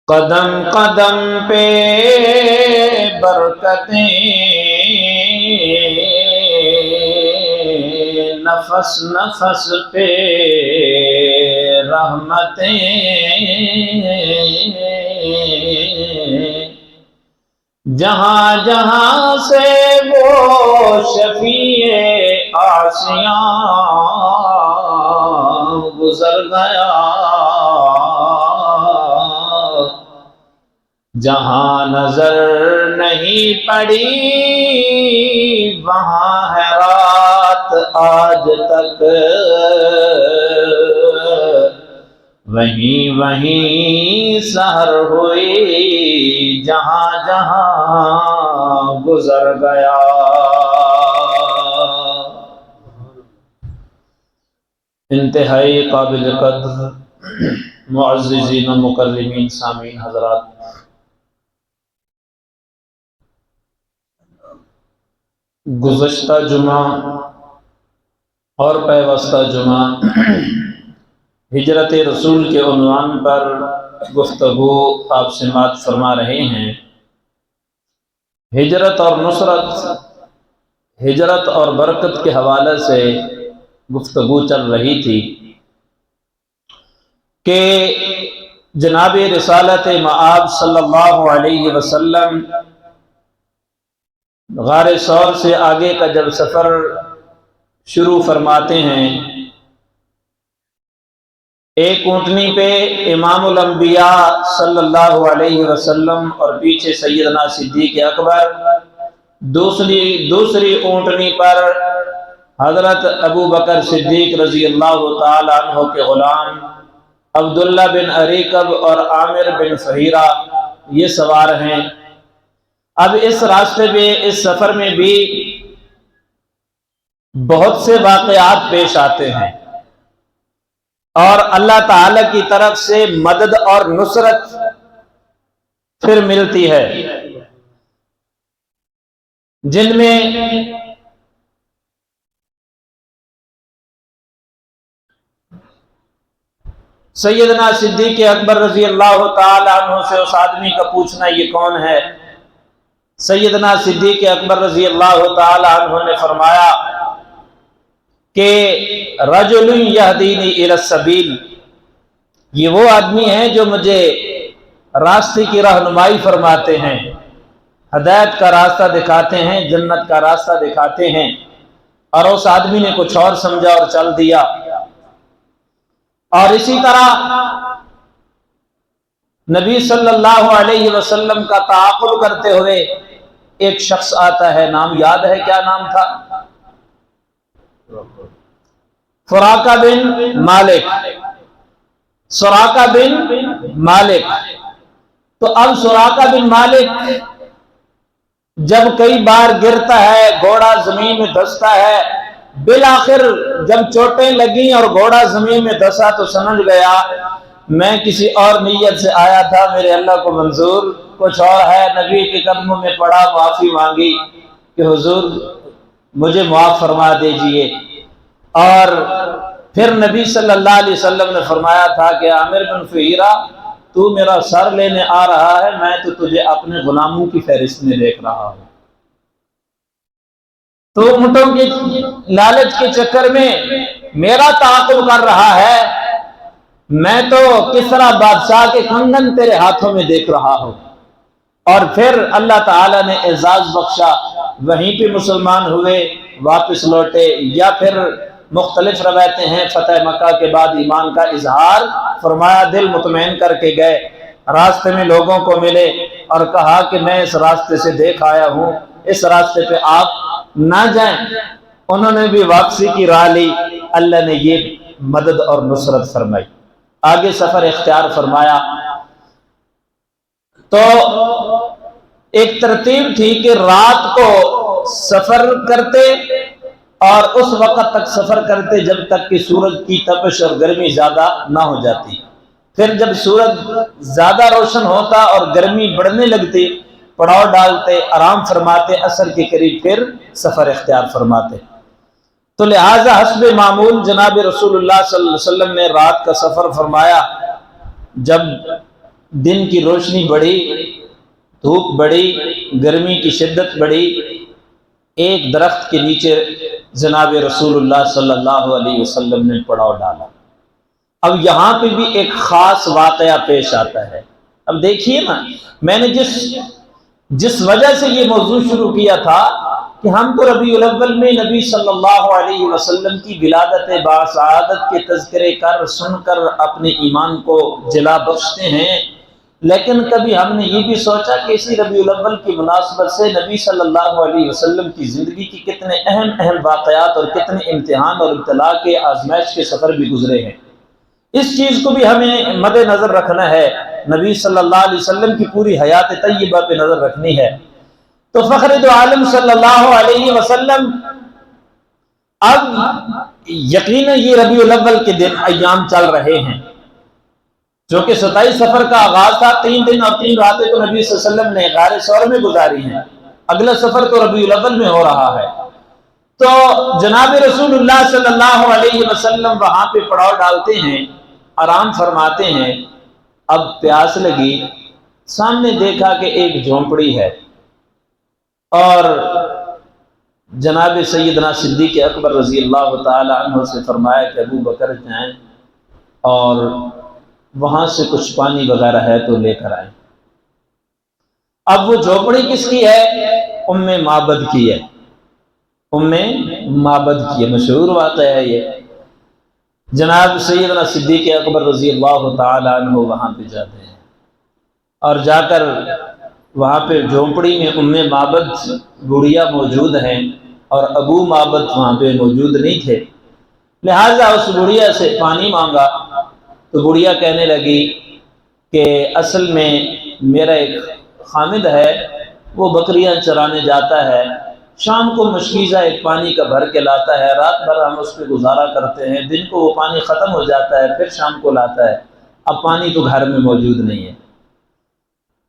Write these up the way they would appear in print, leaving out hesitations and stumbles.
قدم قدم پہ برکتیں، نفس نفس پہ رحمتیں، جہاں جہاں سے وہ شفیع آسیاں گزر گیا، جہاں نظر نہیں پڑی وہاں ہے رات آج تک، وہیں وہیں سحر ہوئی جہاں جہاں گزر گیا۔ انتہائی قابل قدر معززین و مکرمین سامعین حضرات، گزشتہ جمعہ اور پیوستہ جمعہ ہجرت رسول کے عنوان پر گفتگو آپ سماعت فرما رہے ہیں۔ ہجرت اور نصرت، ہجرت اور برکت کے حوالے سے گفتگو چل رہی تھی کہ جناب رسالت مآب صلی اللہ علیہ وسلم غار ثور سے آگے کا جب سفر شروع فرماتے ہیں، ایک اونٹنی پہ امام الانبیاء صلی اللہ علیہ وسلم اور پیچھے سیدنا صدیق اکبر، دوسری اونٹنی پر حضرت ابو بکر صدیق رضی اللہ تعالی عنہ کے غلام عبداللہ بن اریکب اور عامر بن فہیرہ یہ سوار ہیں۔ اب اس راستے میں، اس سفر میں بھی بہت سے واقعات پیش آتے ہیں اور اللہ تعالی کی طرف سے مدد اور نصرت پھر ملتی ہے، جن میں سیدنا صدیق اکبر رضی اللہ تعالی عنہ سے اس آدمی کا پوچھنا یہ کون ہے؟ سیدنا صدیق اکبر رضی اللہ تعالی عنہ نے فرمایا کہ رجل یہدینی الی السبیل، یہ وہ آدمی ہیں جو مجھے راستے کی رہنمائی فرماتے ہیں، ہدایت کا راستہ دکھاتے ہیں، جنت کا راستہ دکھاتے ہیں۔ اور اس آدمی نے کچھ اور سمجھا اور چل دیا۔ اور اسی طرح نبی صلی اللہ علیہ وسلم کا تعاقب کرتے ہوئے ایک شخص آتا ہے، نام یاد ہے کیا نام تھا؟ سراقہ بن مالک، سراقہ بن مالک۔ تو اب سراقہ بن مالک جب کئی بار گرتا ہے، گھوڑا زمین میں دھستا ہے، بالآخر جب چوٹیں لگیں اور گھوڑا زمین میں دھسا تو سمجھ گیا میں کسی اور نیت سے آیا تھا، میرے اللہ کو منظور کچھ اور ہے۔ نبی کے قدموں میں پڑا، معافی مانگی کہ حضور مجھے معاف فرما دیجئے۔ اور پھر نبی صلی اللہ علیہ وسلم نے فرمایا تھا کہ عامر بن فہیرہ تو میرا سر لینے آ رہا ہے، میں تو تجھے اپنے غلاموں کی فہرست میں دیکھ رہا ہوں۔ تو اونٹوں کے لالچ کے چکر میں میرا تعاقب کر رہا ہے، میں تو کسریٰ بادشاہ کے کنگن تیرے ہاتھوں میں دیکھ رہا ہوں۔ اور پھر اللہ تعالیٰ نے اعزاز بخشا، وہیں پہ مسلمان ہوئے، واپس لوٹے، یا پھر مختلف روایتیں ہیں فتح مکہ کے بعد ایمان کا اظہار فرمایا، دل مطمئن کر کے گئے، راستے میں لوگوں کو ملے اور کہا کہ میں اس راستے سے دیکھ آیا ہوں، اس راستے پہ آپ نہ جائیں۔ انہوں نے بھی واپسی کی راہ لی، اللہ نے یہ مدد اور نصرت فرمائی، آگے سفر اختیار فرمایا۔ تو ایک ترتیب تھی کہ رات کو سفر کرتے اور اس وقت تک سفر کرتے جب تک کہ سورج کی تپش اور گرمی زیادہ نہ ہو جاتی، پھر جب سورج زیادہ روشن ہوتا اور گرمی بڑھنے لگتی پڑاؤ ڈالتے، آرام فرماتے، عصر کے قریب پھر سفر اختیار فرماتے۔ تو لہٰذا حسب معمول جناب رسول اللہ صلی اللہ علیہ وسلم نے رات کا سفر فرمایا۔ جب دن کی روشنی بڑھی، دھوپ بڑھی، گرمی کی شدت بڑھی، ایک درخت کے نیچے جناب رسول اللہ صلی اللہ علیہ وسلم نے پڑاؤ ڈالا۔ اب یہاں پہ بھی ایک خاص واقعہ پیش آتا ہے۔ اب دیکھیے نا، میں نے جس وجہ سے یہ موضوع شروع کیا تھا کہ ہم تو ربیع الاول میں نبی صلی اللہ علیہ وسلم کی ولادت باسعادت کے تذکرے کر سن کر اپنے ایمان کو جلا بخشتے ہیں، لیکن کبھی ہم نے یہ بھی سوچا کہ اسی ربیع الاول کی مناسبت سے نبی صلی اللہ علیہ وسلم کی زندگی کی کتنے اہم واقعات اور کتنے امتحان اور ابتلاء کے آزمائش کے سفر بھی گزرے ہیں، اس چیز کو بھی ہمیں مد نظر رکھنا ہے، نبی صلی اللہ علیہ وسلم کی پوری حیات طیبہ پہ نظر رکھنی ہے۔ تو فخر دو عالم صلی اللہ علیہ وسلم اب یقیناً یہ ربیع الاول کے دن ایام چل رہے ہیں، جو کہ 27 سفر کا آغاز تھا۔ 3 دن اور 3 راتیں تو نبی صلی اللہ علیہ وسلم نے غار ثور میں گزاری ہیں، اگلا سفر تو ربیع الاول میں ہو رہا ہے۔ تو جناب رسول اللہ صلی اللہ علیہ وسلم وہاں پہ پڑاؤ ڈالتے ہیں، آرام فرماتے ہیں۔ اب پیاس لگی، سامنے دیکھا کہ ایک جھونپڑی ہے، اور جناب سیدنا صدیق اکبر رضی اللہ تعالی عنہ سے فرمایا کہ ابو بکر جائیں اور وہاں سے کچھ پانی وغیرہ ہے تو لے کر آئیں۔ اب وہ جھونپڑی کس کی ہے؟ ام معبد کی ہے، ام معبد کی ہے، مشہور واقعہ ہے یہ۔ جناب سیدنا صدیق اکبر رضی اللہ تعالی عنہ وہاں پہ جاتے ہیں، اور جا کر وہاں پہ جھونپڑی میں ام معبد بڑھیا موجود ہیں، اور ابو معبد وہاں پہ موجود نہیں تھے، لہٰذا اس بڑھیا سے پانی مانگا۔ تو بڑھیا کہنے لگی کہ اصل میں میرا ایک خامد ہے، وہ بکریاں چرانے جاتا ہے، شام کو مشکیزہ ایک پانی کا بھر کے لاتا ہے، رات بھر ہم اس پہ گزارا کرتے ہیں، دن کو وہ پانی ختم ہو جاتا ہے، پھر شام کو لاتا ہے، اب پانی تو گھر میں موجود نہیں ہے۔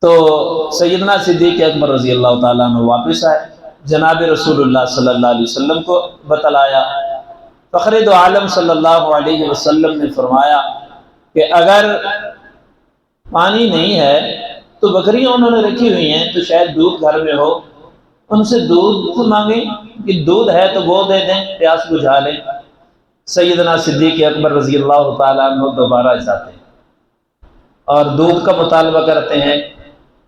تو سیدنا صدیق اکبر رضی اللہ تعالیٰ عنہ واپس آئے، جناب رسول اللہ صلی اللہ علیہ وسلم کو بتلایا۔ فخر دو عالم صلی اللہ علیہ وسلم نے فرمایا کہ اگر پانی نہیں ہے تو بکریاں انہوں نے رکھی ہوئی ہیں، تو شاید دودھ گھر میں ہو، ان سے دودھ مانگیں کہ دودھ ہے تو وہ دے دیں، پیاس بجھا لیں۔ سیدنا صدیق اکبر رضی اللہ تعالیٰ عنہ دوبارہ جاتے ہیں اور دودھ کا مطالبہ کرتے ہیں،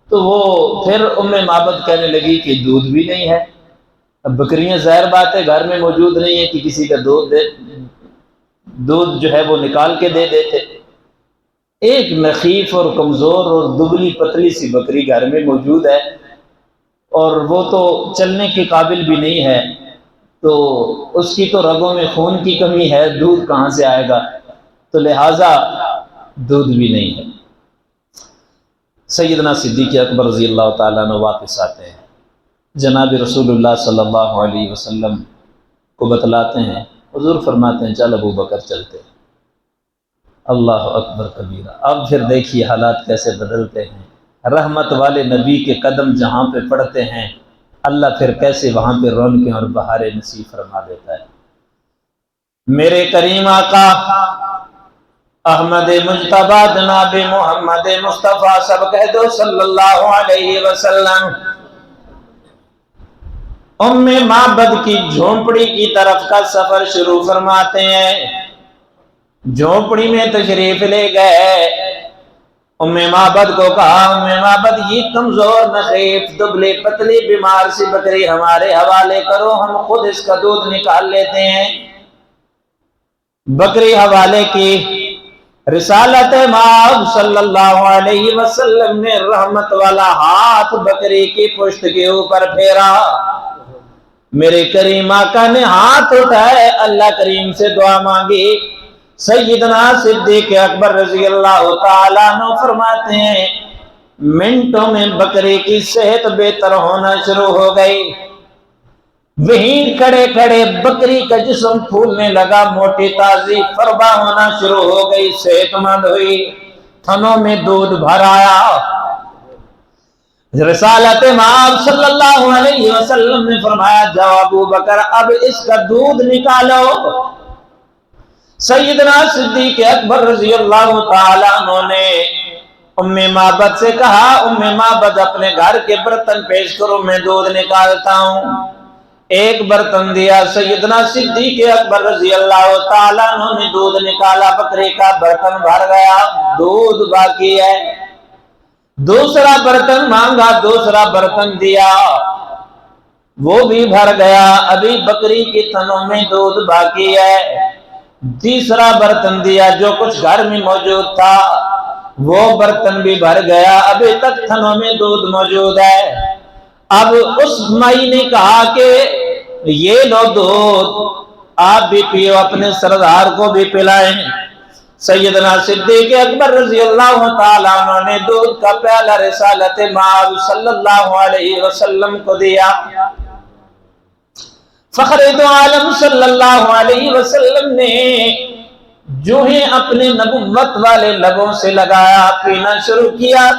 تو وہ پھر ام معبد کہنے لگی کہ دودھ بھی نہیں ہے۔ اب بکریاں ظاہر بات ہے گھر میں موجود نہیں ہے کہ کسی کا دودھ جو ہے وہ نکال کے دے دیتے۔ ایک نخیف اور کمزور اور دبلی پتلی سی بکری گھر میں موجود ہے، اور وہ تو چلنے کے قابل بھی نہیں ہے، تو اس کی تو رگوں میں خون کی کمی ہے، دودھ کہاں سے آئے گا؟ تو لہٰذا دودھ بھی نہیں ہے۔ سیدنا صدیق اکبر رضی اللہ تعالیٰ عنہ واپس آتے ہیں، جناب رسول اللہ صلی اللہ علیہ وسلم کو بتلاتے ہیں، حضور فرماتے ہیں چل ابو بکر چلتے ہیں۔ اللہ اکبر کبیرہ۔ اب پھر دیکھیے حالات کیسے بدلتے ہیں، رحمت والے نبی کے قدم جہاں پہ پڑتے ہیں، اللہ پھر کیسے وہاں پہ رونقیں اور بہاریں نصیب فرما دیتا ہے۔ میرے کریم آقا احمد مجتبی جناب محمد مصطفیٰ سب کہہ دو صلی اللہ علیہ وسلم ام معبد کی جھونپڑی کی طرف کا سفر شروع فرماتے ہیں۔ جھونپڑی میں تشریف لے گئے، ام معبد کو کہا ام معبد یہ کمزور نخیف دبلی پتلی بیمار سی بکری ہمارے حوالے کرو، ہم خود اس کا دودھ نکال لیتے ہیں۔ بکری حوالے کی، رسالت مآب صلی اللہ علیہ وسلم نے رحمت والا ہاتھ بکری کی پشت کے اوپر پھیرا، میرے کریم آقا نے ہاتھ اٹھائے، اللہ کریم سے دعا مانگی۔ سیدنا صدیق اکبر رضی اللہ تعالیٰ عنہ فرماتے ہیں منٹوں میں بکری کی صحت بہتر ہونا شروع ہو گئی، وہیں کھڑے کھڑے بکری کا جسم پھولنے لگا، موٹی تازی فربا ہونا شروع ہو گئی، صحت مند ہوئی، تھنوں میں دودھ بھر آیا۔ رسالت مآب صلی اللہ علیہ وسلم نے فرمایا جاؤ ابو بکر اب اس کا دودھ نکالو۔ سیدنا صدیق اکبر رضی اللہ تعالیٰ عنہ نے معبد سے کہا معبد اپنے گھر کے برتن پیش کرو، میں دودھ نکالتا ہوں۔ ایک برتن دیا، سیدنا صدیق اکبر رضی اللہ تعالیٰ عنہ نے دودھ نکالا، بکرے کا برتن بھر گیا، دودھ باقی ہے۔ دوسرا برتن مانگا، دوسرا برتن دیا، وہ بھی بھر گیا، ابھی بکری کی تھنوں میں دودھ باقی ہے۔ تیسرا برتن دیا، جو کچھ گھر میں موجود تھا وہ برتن بھی بھر گیا، ابھی تک تھنوں میں دودھ موجود ہے۔ اب اس مائی نے کہا کہ یہ لو دودھ، آپ بھی پیو، اپنے سردار کو بھی پلائیں۔ سیدنا صدیق اکبر رضی اللہ تعالیٰ عنہ نے دودھ کا پیالہ رسالت مآب صلی اللہ علیہ وسلم کو دیا۔ فخر دو عالم صلی اللہ علیہ وسلم نے جو ہی اپنے نبوت والے لبوں سے لگایا، پینا شروع کیا۔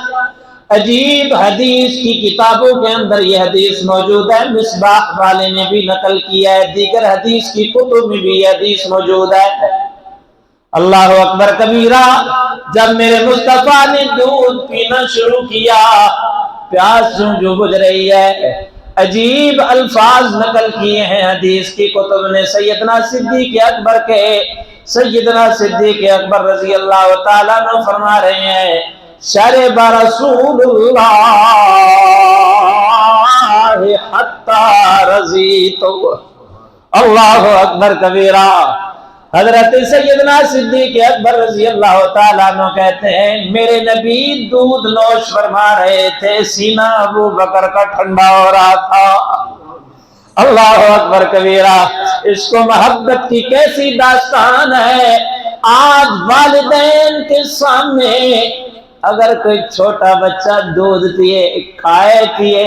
عجیب حدیث کی کتابوں کے اندر یہ حدیث موجود ہے، مصباح والے نے بھی نقل کیا ہے، دیگر حدیث کی کتب میں بھی یہ حدیث موجود ہے۔ اللہ اکبر کبیرہ، جب میرے مصطفیٰ نے دودھ پینا شروع کیا، پیاس جو بجھ رہی ہے، عجیب الفاظ نقل کیے ہیں حدیث کی کتب نے۔ سیدنا صدیق اکبر رضی اللہ تعالیٰ عنہ فرما رہے ہیں، شرب رسول اللہ حتی رضیت۔ اللہ اکبر کبیرہ۔ حضرت سیدنا صدیق اکبر رضی اللہ تعالیٰ عنہ کہتے ہیں، میرے نبی دودھ نوش فرما رہے تھے، سینہ ابو بکر کا ٹھنڈا ہو رہا تھا۔ اللہ اکبر کبیرہ۔ اس کو محبت کی کیسی داستان ہے۔ آج والدین کے سامنے اگر کوئی چھوٹا بچہ دودھ پیے، کھائے پیے،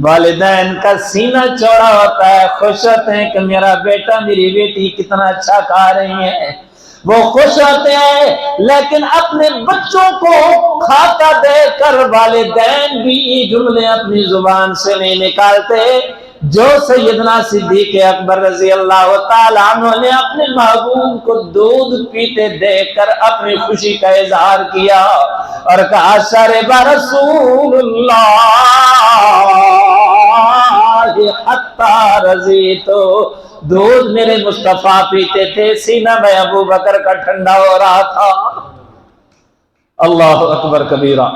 والدین کا سینہ چوڑا ہوتا ہے، خوش ہوتے ہیں کہ میرا بیٹا میری بیٹی کتنا اچھا کھا رہی ہیں، وہ خوش ہوتے ہیں۔ لیکن اپنے بچوں کو کھاتا دیکھ کر والدین بھی یہ جملے اپنی زبان سے نہیں نکالتے جو سیدنا صدیق اکبر رضی اللہ تعالیٰ عنہ نے اپنے محبوب کو دودھ پیتے دیکھ کر اپنی خوشی کا اظہار کیا اور کہا، شرب رسول اللہ حتی رضیت۔ دودھ میرے مصطفیٰ پیتے تھے، سینہ میں ابو بکر کا ٹھنڈا ہو رہا تھا۔ اللہ اکبر کبیرہ۔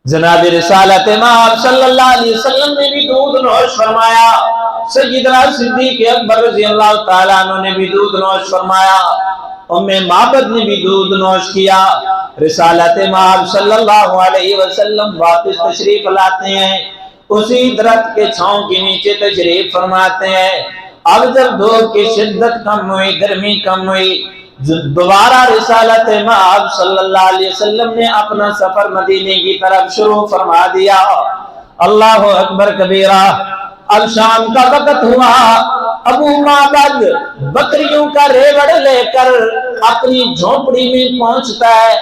جناب رسالت مآب صلی اللہ علیہ وسلم نے بھی دودھ نوش فرمایا، سیدنا صدیق اکبر رضی اللہ تعالیٰ عنہ نے بھی دودھ نوش فرمایا، معبد نے بھی دودھ نوش کیا۔ رسالت مآب صلی اللہ علیہ وسلم واپس تشریف لاتے ہیں، اسی درخت کے چھاؤں کے نیچے تشریف فرماتے ہیں۔ اب جب دھوپ کی شدت کم ہوئی، گرمی کم ہوئی، دوبارہ رسالت مآب صلی اللہ علیہ وسلم نے اپنا سفر مدینے کی طرف شروع فرما دیا۔ اللہ اکبر کبیرہ۔ اب شام کا وقت ہوا، ابو معبد بکریوں کا ریوڑ لے کر اپنی جھونپڑی میں پہنچتا ہے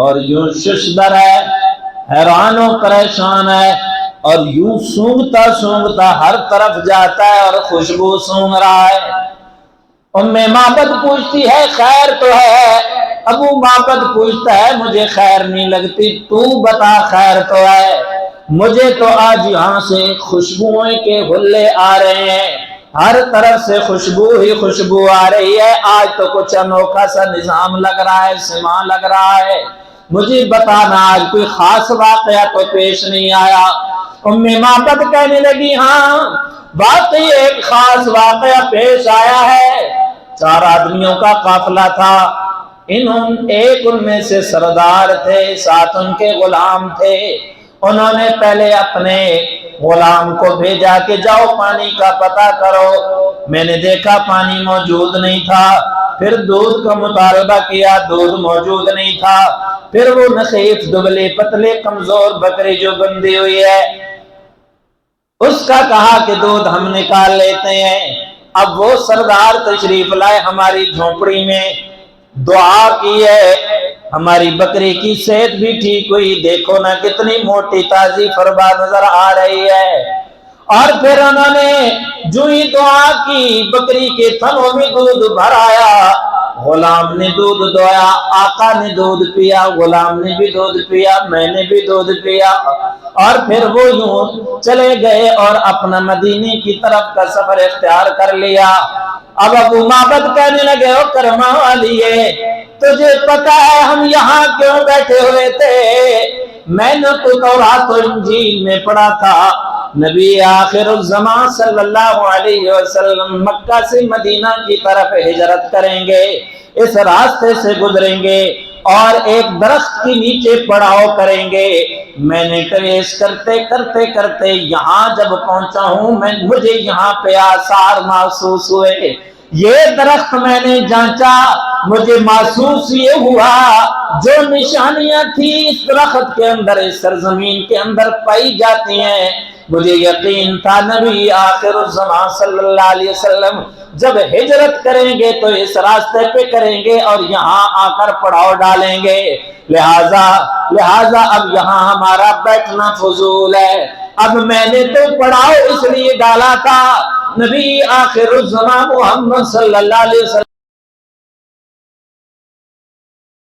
اور یوں ششدر ہے، حیران و پریشان ہے، اور یوں سونگتا سونگتا ہر طرف جاتا ہے اور خوشبو سونگ رہا ہے۔ معبد پوچھتی ہے، خیر تو ہے؟ ابو معبد پوچھتا ہے، مجھے خیر نہیں لگتی، تو بتا خیر تو ہے؟ مجھے تو آج یہاں سے خوشبوئیں کے حلے آ رہے ہیں، ہر طرف سے خوشبو ہی خوشبو آ رہی ہے، آج تو کچھ انوکھا سا نظام لگ رہا ہے، سما لگ رہا ہے، مجھے بتانا آج کوئی خاص واقعہ تو پیش نہیں آیا؟ معبد کہنے لگی، ہاں واقعی ایک خاص واقعہ پیش آیا ہے۔ 4 آدمیوں کا قافلہ تھا، ایک ان میں سے سردار تھے، 7 ان کے غلام تھے۔ انہوں نے پہلے اپنے غلام کو بھیجا کہ جاؤ پانی کا پتہ کرو، میں نے دیکھا پانی موجود نہیں تھا۔ پھر دودھ کا مطالبہ کیا، دودھ موجود نہیں تھا۔ پھر وہ نخیف دبلے پتلے کمزور بکری جو بندھی ہوئی ہے، اس کا کہا کہ دودھ ہم نکال لیتے ہیں۔ اب وہ سردار تشریف لائے ہماری جھونپڑی میں، دعا کی ہے، ہماری بکری کی صحت بھی ٹھیک ہوئی، دیکھو نا کتنی موٹی تازی فربا نظر آ رہی ہے۔ اور پھر انہوں نے جو ہی دعا کی، بکری کے تھنوں میں دودھ بھر آیا، غلام نے دودھ دویا، آقا نے دودھ پیا، غلام نے بھی دودھ پیا، میں نے بھی دودھ پیا، اور پھر وہ یوں چلے گئے اور اپنا مدینے کی طرف کا سفر اختیار کر لیا۔ اب ابو معبد کہنے لگے، او کرما والیے، تجھے پتا ہے ہم یہاں کیوں بیٹھے ہوئے تھے؟ میں نے تو تورات و انجیل میں پڑھا تھا نبی آخر الزمان صلی اللہ علیہ وسلم مکہ سے مدینہ کی طرف ہجرت کریں گے، اس راستے سے گزریں گے اور ایک درخت کے نیچے پڑاؤ کریں گے۔ میں نے ٹریس کرتے کرتے کرتے یہاں جب پہنچا ہوں، مجھے یہاں پہ آثار محسوس ہوئے، یہ درخت میں نے جانچا، مجھے محسوس یہ ہوا جو نشانیاں تھی اس درخت کے اندر، اس سرزمین کے اندر پائی جاتی ہیں، مجھے یقین تھا نبی آخر الزمان صلی اللہ علیہ وسلم جب ہجرت کریں گے تو اس راستے پہ کریں گے اور یہاں آ کر پڑاؤ ڈالیں گے، لہذا اب یہاں ہمارا بیٹھنا فضول ہے۔ اب میں نے تو پڑاؤ اس لیے ڈالا تھا نبی آخر الزمان محمد صلی اللہ علیہ وسلم